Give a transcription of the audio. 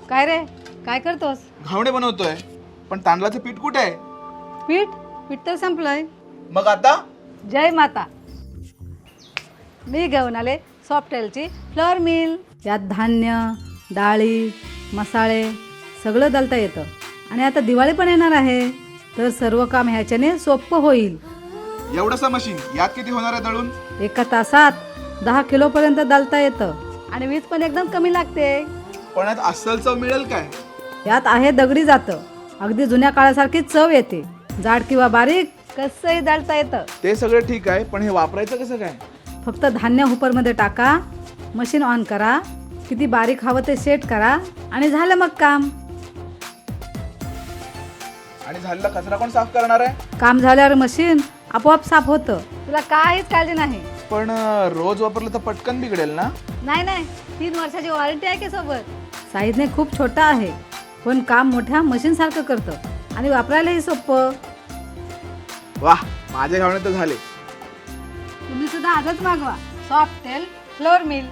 काय रे, काय करतोस? घावणे बनवतोय, पण तांदळाचं पीठ कुठे आहे? पीठ तर संपलंय. मग आता? जय माता. मी घेऊन आले सॉफ्टेलची फ्लोअर मिल. यात धान्य, डाळी, मसाले सगळं दळता येतं. आणि आता दिवाळी पण येणार आहे, तर सर्व काम ह्याच्याने सोपं होईल. एवढंसं मशीन, यात किती होणार आहे दळून? एका तासात 10 किलोपर्यंत दळता येतं. आणि वीज पण एकदम कमी लागते. पण यात अस्सल चव मिळेल काय? यात आहे दगडी जातं. अगदी जुन्या काळासारखी चव येते. जाड किंवा बारीक कसंही दळता येतं. ते सगळं ठीक आहे, पण हे वापरायचं कसं काय? फक्त धान्य हुपरमध्ये टाका, मशीन ऑन करा, किती बारीक हवं ते सेट करा आणि झालं मग काम. आणि झालेला कचरा कोण साफ करणार आहे? काम झाल्यावर मशीन आपोआप साफ होतं. तुला काहीच काळजी नाही. पण रोज वापरलं तर पटकन बिघडेल ना? नाही, 3 वर्षाची वॉरंटी आहे की सोबत. साईजने खूप छोटा आहे, पण काम मोठ्या मशीन सारखं करतं आणि वापरायलाही सोपं. वाह, माझे घावणे तर झाले. तुम्ही सुद्धा आजच मागवा सॉफ्टेल फ्लोअर मिल.